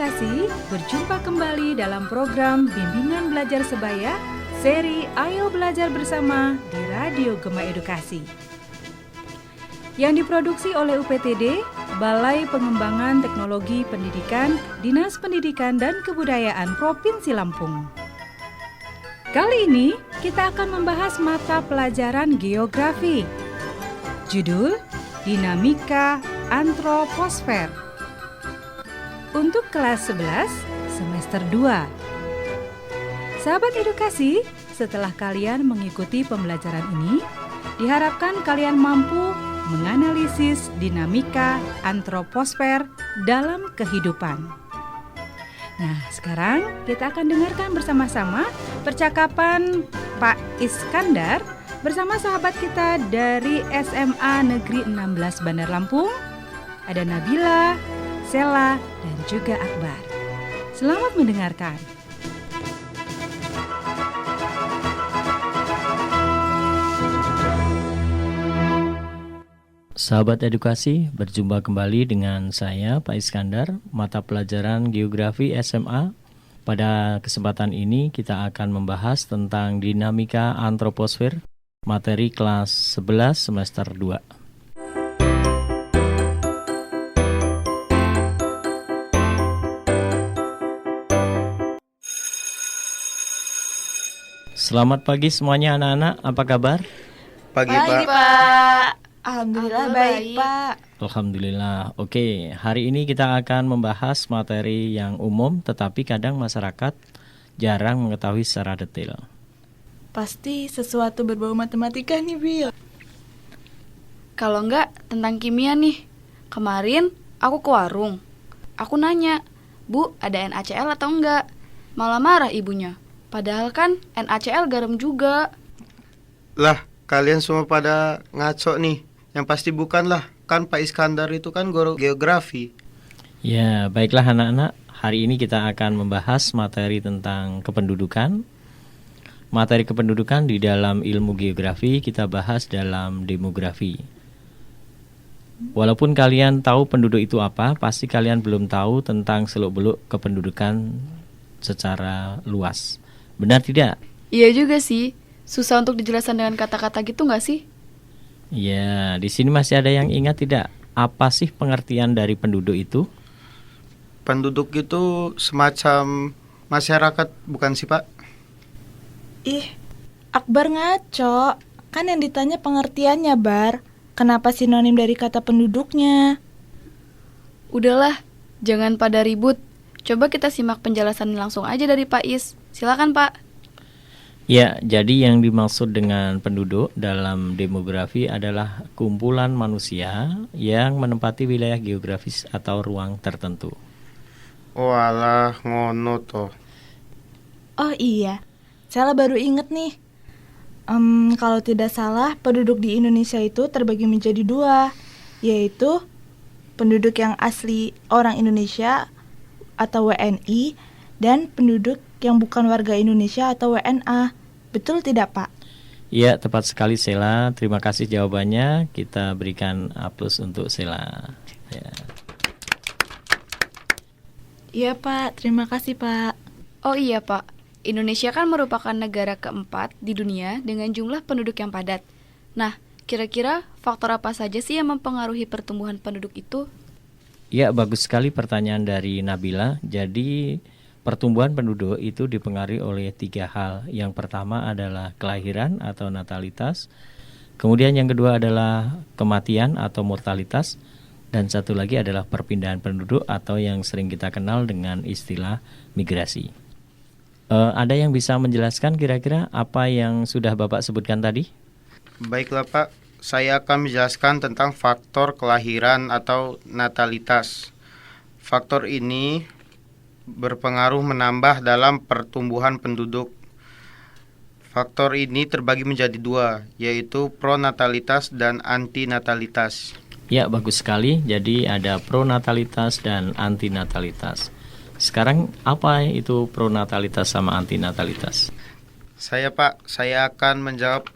Edukasi, berjumpa kembali dalam program Bimbingan Belajar Sebaya, seri Ayo Belajar Bersama di Radio Gema Edukasi. Yang diproduksi oleh UPTD, Balai Pengembangan Teknologi Pendidikan, Dinas Pendidikan dan Kebudayaan Provinsi Lampung. Kali ini kita akan membahas mata pelajaran geografi. Judul Dinamika Antroposfer. Untuk kelas 11 semester 2. Sahabat edukasi, setelah kalian mengikuti pembelajaran ini, diharapkan kalian mampu menganalisis dinamika antroposfer dalam kehidupan. Nah, sekarang kita akan dengarkan bersama-sama percakapan Pak Iskandar bersama sahabat kita dari SMA Negeri 16 Bandar Lampung. Ada Nabila, Sela, dan juga Akbar. Selamat mendengarkan. Sahabat edukasi, berjumpa kembali dengan saya Pak Iskandar, mata pelajaran Geografi SMA. Pada kesempatan ini kita akan membahas tentang dinamika antroposfer, materi kelas 11 semester 2. Selamat pagi semuanya anak-anak, apa kabar? Pagi Pak. Alhamdulillah baik Pak. Alhamdulillah. Oke, hari ini kita akan membahas materi yang umum, tetapi kadang masyarakat jarang mengetahui secara detail. Pasti sesuatu berbau matematika nih Bil. Kalau enggak tentang kimia nih. Kemarin aku ke warung. Aku nanya, "Bu, ada NaCl atau enggak?" Malah marah ibunya. Padahal kan NaCl garam juga. Lah, kalian semua pada ngaco nih. Yang pasti bukan lah. Kan Pak Iskandar itu kan guru geografi. Ya, baiklah anak-anak. Hari ini kita akan membahas materi tentang kependudukan. Materi kependudukan di dalam ilmu geografi kita bahas dalam demografi. Walaupun kalian tahu penduduk itu apa, pasti kalian belum tahu tentang seluk-beluk kependudukan secara luas. Benar tidak? Iya juga sih. Susah untuk dijelaskan dengan kata-kata gitu nggak sih? Ya, di sini masih ada yang ingat tidak? Apa sih pengertian dari penduduk itu? Penduduk itu semacam masyarakat, bukan sih Pak? Ih, Akbar ngaco. Kan yang ditanya pengertiannya Bar. Kenapa sinonim dari kata penduduknya? Udahlah, jangan pada ribut. Coba kita simak penjelasan langsung aja dari Pak Is. Silakan Pak. Ya, jadi yang dimaksud dengan penduduk dalam demografi adalah kumpulan manusia yang menempati wilayah geografis atau ruang tertentu. Walah, ngono toh. Oh iya, saya baru inget nih. Kalau tidak salah, penduduk di Indonesia itu terbagi menjadi 2, yaitu penduduk yang asli orang Indonesia atau WNI dan penduduk yang bukan warga Indonesia atau WNA. Betul tidak, Pak? Ya, tepat sekali Sela. Terima kasih jawabannya. Kita berikan aplaus untuk Sela. Ya. Iya, Pak. Terima kasih, Pak. Oh iya Pak, Indonesia kan merupakan negara keempat di dunia dengan jumlah penduduk yang padat. Nah, kira-kira faktor apa saja sih yang mempengaruhi pertumbuhan penduduk itu? Ya, bagus sekali pertanyaan dari Nabila. Jadi, pertumbuhan penduduk itu dipengaruhi oleh 3 hal. Yang pertama adalah kelahiran atau natalitas. Kemudian yang kedua adalah kematian atau mortalitas. Dan satu lagi adalah perpindahan penduduk atau yang sering kita kenal dengan istilah migrasi. Ada yang bisa menjelaskan kira-kira apa yang sudah Bapak sebutkan tadi? Baiklah Pak, saya akan menjelaskan tentang faktor kelahiran atau natalitas. Faktor ini berpengaruh menambah dalam pertumbuhan penduduk. Faktor ini terbagi menjadi 2, yaitu pronatalitas dan antinatalitas. Ya, bagus sekali. Jadi ada pronatalitas dan antinatalitas. Sekarang apa itu pronatalitas sama antinatalitas? Saya akan menjawab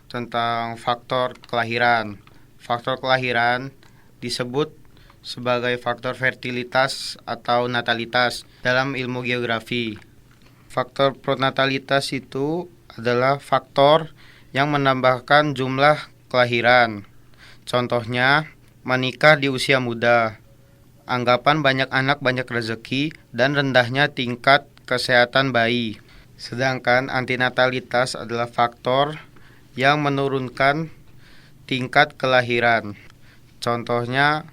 tentang faktor kelahiran. Faktor kelahiran disebut sebagai faktor fertilitas atau natalitas dalam ilmu geografi. Faktor pronatalitas itu adalah faktor yang menambahkan jumlah kelahiran. Contohnya, menikah di usia muda, anggapan banyak anak banyak rezeki, dan rendahnya tingkat kesehatan bayi. Sedangkan antinatalitas adalah faktor yang menurunkan tingkat kelahiran. Contohnya,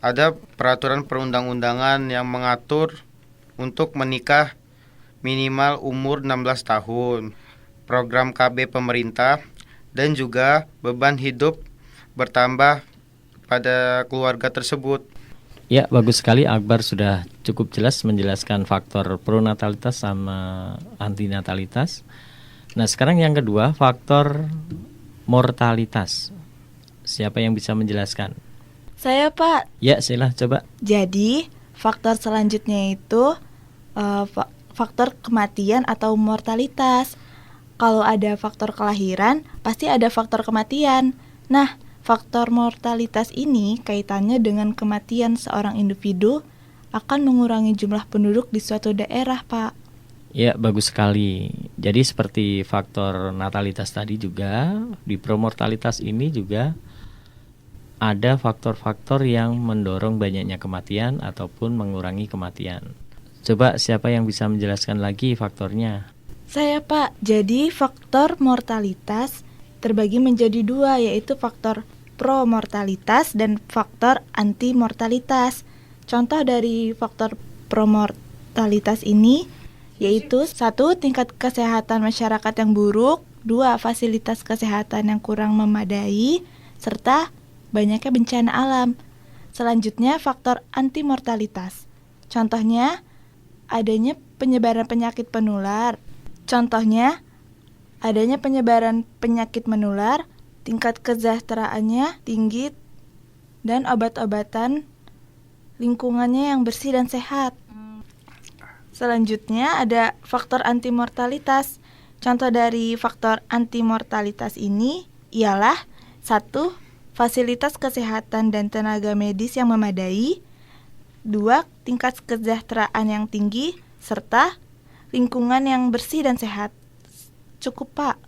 ada peraturan perundang-undangan yang mengatur untuk menikah minimal umur 16 tahun, program KB pemerintah, dan juga beban hidup bertambah pada keluarga tersebut. Ya, bagus sekali Akbar sudah cukup jelas menjelaskan faktor pronatalitas sama antinatalitas. Nah, sekarang yang kedua, faktor mortalitas. Siapa yang bisa menjelaskan? Saya, Pak. Ya, sila coba. Jadi, faktor selanjutnya itu faktor kematian atau mortalitas. Kalau ada faktor kelahiran, pasti ada faktor kematian. Nah, faktor mortalitas ini kaitannya dengan kematian seorang individu akan mengurangi jumlah penduduk di suatu daerah, Pak. Ya, bagus sekali. Jadi seperti faktor natalitas tadi juga, di promortalitas ini juga ada faktor-faktor yang mendorong banyaknya kematian ataupun mengurangi kematian. Coba siapa yang bisa menjelaskan lagi faktornya? Saya, Pak. Jadi faktor mortalitas terbagi menjadi dua, yaitu faktor promortalitas dan faktor antimortalitas. Contoh dari faktor promortalitas ini yaitu 1. Tingkat kesehatan masyarakat yang buruk, 2. Fasilitas kesehatan yang kurang memadai, serta banyaknya bencana alam. Selanjutnya faktor antimortalitas. Contohnya adanya penyebaran penyakit menular. Tingkat kesejahteraannya tinggi, dan obat-obatan lingkungannya yang bersih dan sehat. Selanjutnya ada faktor antimortalitas. Contoh dari faktor antimortalitas ini ialah 1. Fasilitas kesehatan dan tenaga medis yang memadai, 2. Tingkat kesejahteraan yang tinggi, serta lingkungan yang bersih dan sehat. Cukup, Pak.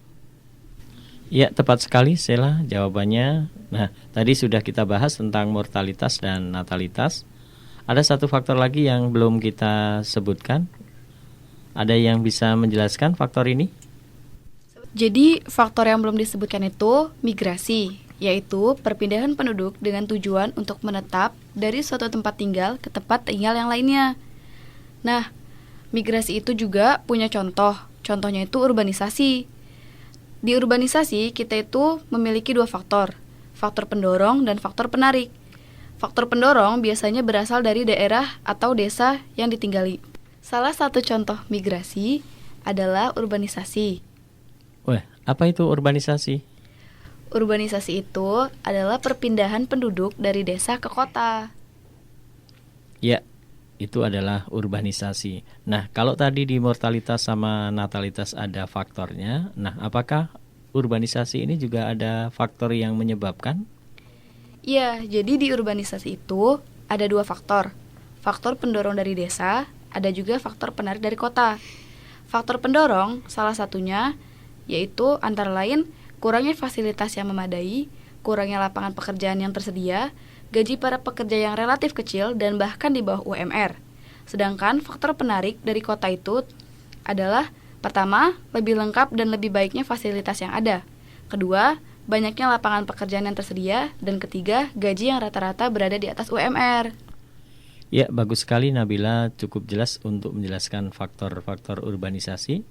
Ya, tepat sekali Sela jawabannya. Nah, tadi sudah kita bahas tentang mortalitas dan natalitas. Ada satu faktor lagi yang belum kita sebutkan. Ada yang bisa menjelaskan faktor ini? Jadi faktor yang belum disebutkan itu migrasi, yaitu perpindahan penduduk dengan tujuan untuk menetap dari suatu tempat tinggal ke tempat tinggal yang lainnya. Nah, migrasi itu juga punya contoh. Contohnya itu urbanisasi. Di urbanisasi kita itu memiliki dua faktor pendorong dan faktor penarik. Faktor pendorong biasanya berasal dari daerah atau desa yang ditinggali. Salah satu contoh migrasi adalah urbanisasi. Wah, apa itu urbanisasi? Urbanisasi itu adalah perpindahan penduduk dari desa ke kota. Ya, itu adalah urbanisasi. Nah, kalau tadi di mortalitas sama natalitas ada faktornya, nah apakah urbanisasi ini juga ada faktor yang menyebabkan? Iya, jadi di urbanisasi itu ada dua faktor. Faktor pendorong dari desa, ada juga faktor penarik dari kota. Faktor pendorong salah satunya yaitu antara lain kurangnya fasilitas yang memadai, kurangnya lapangan pekerjaan yang tersedia, gaji para pekerja yang relatif kecil dan bahkan di bawah UMR. Sedangkan faktor penarik dari kota itu adalah pertama, lebih lengkap dan lebih baiknya fasilitas yang ada. Kedua, banyaknya lapangan pekerjaan yang tersedia. Dan ketiga, gaji yang rata-rata berada di atas UMR. Ya, bagus sekali Nabila, cukup jelas untuk menjelaskan faktor-faktor urbanisasi.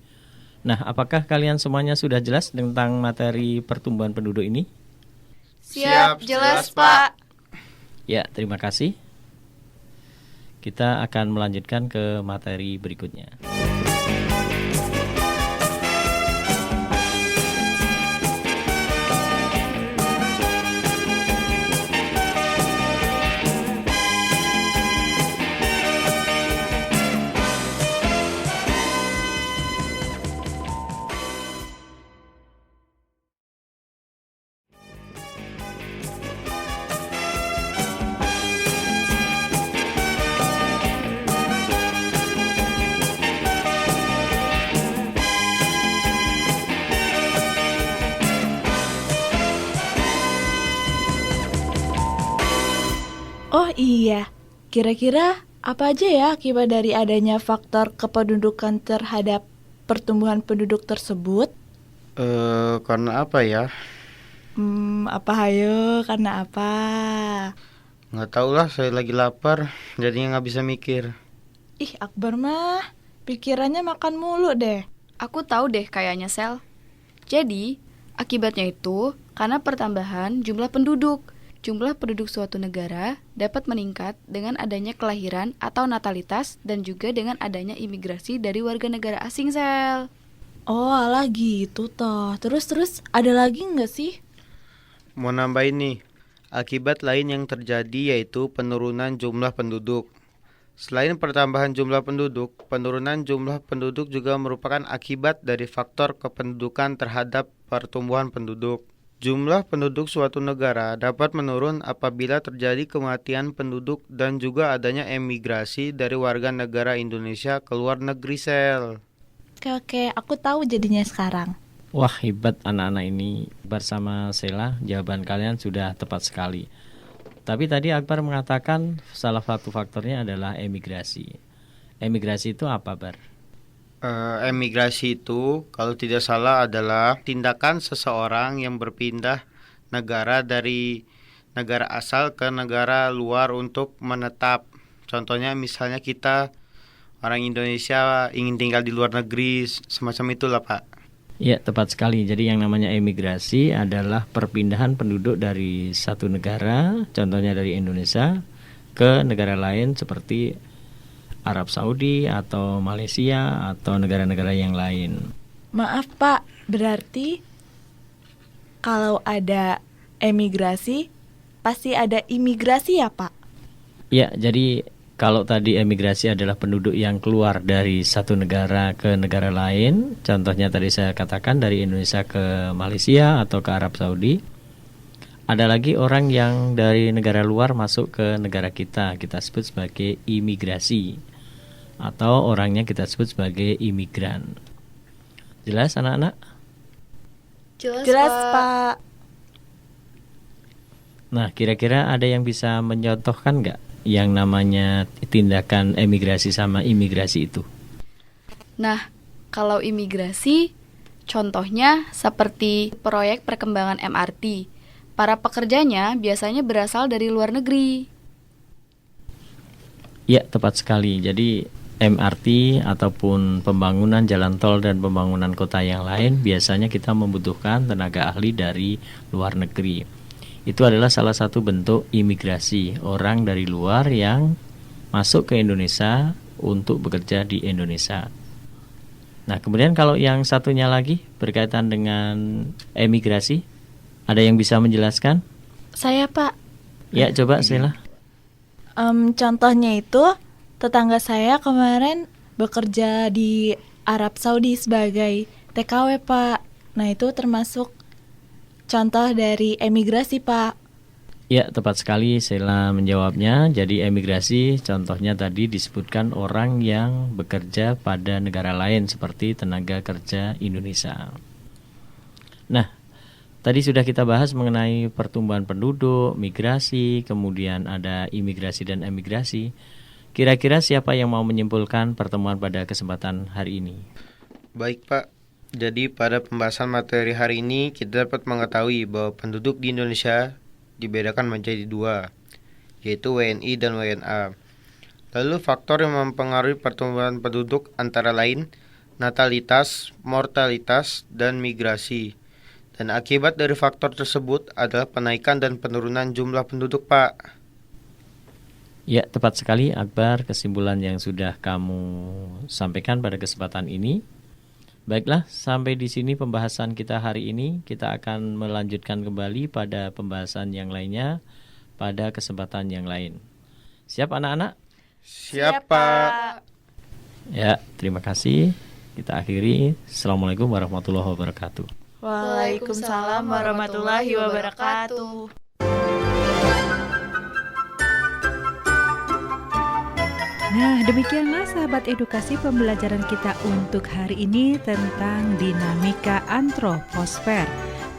Nah, apakah kalian semuanya sudah jelas tentang materi pertumbuhan penduduk ini? Siap, jelas Pak. Ya, terima kasih. Kita akan melanjutkan ke materi berikutnya. iya. Kira-kira apa aja ya akibat dari adanya faktor kependudukan terhadap pertumbuhan penduduk tersebut? Karena apa ya? Apa hayo? Karena apa? Nggak tahu lah, saya lagi lapar, jadinya nggak bisa mikir. Ih, Akbar mah pikirannya makan mulu deh. Aku tahu deh kayaknya, Sel. Jadi, akibatnya itu karena pertambahan jumlah penduduk. Jumlah penduduk suatu negara dapat meningkat dengan adanya kelahiran atau natalitas dan juga dengan adanya imigrasi dari warga negara asing, Sel. Oh, alah gitu toh. Terus ada lagi nggak sih? Mau nambahin nih, akibat lain yang terjadi yaitu penurunan jumlah penduduk. Selain pertambahan jumlah penduduk, penurunan jumlah penduduk juga merupakan akibat dari faktor kependudukan terhadap pertumbuhan penduduk. Jumlah penduduk suatu negara dapat menurun apabila terjadi kematian penduduk dan juga adanya emigrasi dari warga negara Indonesia ke luar negeri, Sel. Oke, aku tahu jadinya sekarang. Wah, hebat anak-anak ini. Bersama Sela, jawaban kalian sudah tepat sekali. Tapi tadi Akbar mengatakan salah satu faktornya adalah emigrasi. Emigrasi itu apa, Bar? Emigrasi itu kalau tidak salah adalah tindakan seseorang yang berpindah negara dari negara asal ke negara luar untuk menetap. Contohnya misalnya kita orang Indonesia ingin tinggal di luar negeri, semacam itulah, Pak. Ya, tepat sekali. Jadi yang namanya emigrasi adalah perpindahan penduduk dari satu negara, contohnya dari Indonesia, ke negara lain seperti Arab Saudi atau Malaysia atau negara-negara yang lain. Maaf Pak, berarti kalau ada emigrasi, pasti ada imigrasi ya Pak? Ya, jadi kalau tadi emigrasi adalah penduduk yang keluar dari satu negara ke negara lain, contohnya tadi saya katakan dari Indonesia ke Malaysia atau ke Arab Saudi. Ada lagi orang yang dari negara luar masuk ke negara kita sebut sebagai imigrasi, atau orangnya kita sebut sebagai imigran. Jelas anak-anak? Jelas Pak. Nah, kira-kira ada yang bisa mencontohkan nggak yang namanya tindakan emigrasi sama imigrasi itu? Nah, kalau imigrasi, contohnya seperti proyek perkembangan MRT. Para pekerjanya biasanya berasal dari luar negeri. Ya, tepat sekali. Jadi MRT ataupun pembangunan jalan tol dan pembangunan kota yang lain biasanya kita membutuhkan tenaga ahli dari luar negeri. Itu adalah salah satu bentuk imigrasi, orang dari luar yang masuk ke Indonesia untuk bekerja di Indonesia. Nah, kemudian kalau yang satunya lagi berkaitan dengan emigrasi, ada yang bisa menjelaskan? Saya Pak. Ya, coba Sela. Contohnya itu tetangga saya kemarin bekerja di Arab Saudi sebagai TKW Pak. Nah itu termasuk contoh dari emigrasi Pak. Ya, tepat sekali Sela menjawabnya. Jadi emigrasi contohnya tadi disebutkan orang yang bekerja pada negara lain seperti tenaga kerja Indonesia. Nah, tadi sudah kita bahas mengenai pertumbuhan penduduk, migrasi, kemudian ada imigrasi dan emigrasi. Kira-kira siapa yang mau menyimpulkan pertemuan pada kesempatan hari ini? Baik Pak, jadi pada pembahasan materi hari ini kita dapat mengetahui bahwa penduduk di Indonesia dibedakan menjadi dua, yaitu WNI dan WNA. Lalu faktor yang mempengaruhi pertumbuhan penduduk antara lain natalitas, mortalitas, dan migrasi. Dan akibat dari faktor tersebut adalah penaikan dan penurunan jumlah penduduk, Pak. Ya, tepat sekali Akbar kesimpulan yang sudah kamu sampaikan pada kesempatan ini. Baiklah, sampai di sini pembahasan kita hari ini. Kita akan melanjutkan kembali pada pembahasan yang lainnya pada kesempatan yang lain. Siap anak-anak? Siap, Pak. Ya, terima kasih. Kita akhiri. Assalamualaikum warahmatullahi wabarakatuh. Waalaikumsalam warahmatullahi wabarakatuh. Nah, demikianlah sahabat edukasi pembelajaran kita untuk hari ini tentang dinamika antroposfer.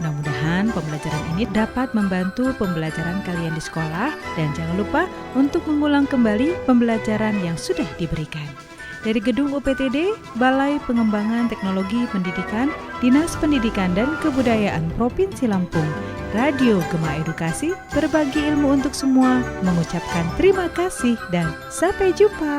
Mudah-mudahan pembelajaran ini dapat membantu pembelajaran kalian di sekolah dan jangan lupa untuk mengulang kembali pembelajaran yang sudah diberikan. Dari Gedung UPTD, Balai Pengembangan Teknologi Pendidikan, Dinas Pendidikan dan Kebudayaan Provinsi Lampung, Radio Gema Edukasi, berbagi ilmu untuk semua, mengucapkan terima kasih dan sampai jumpa.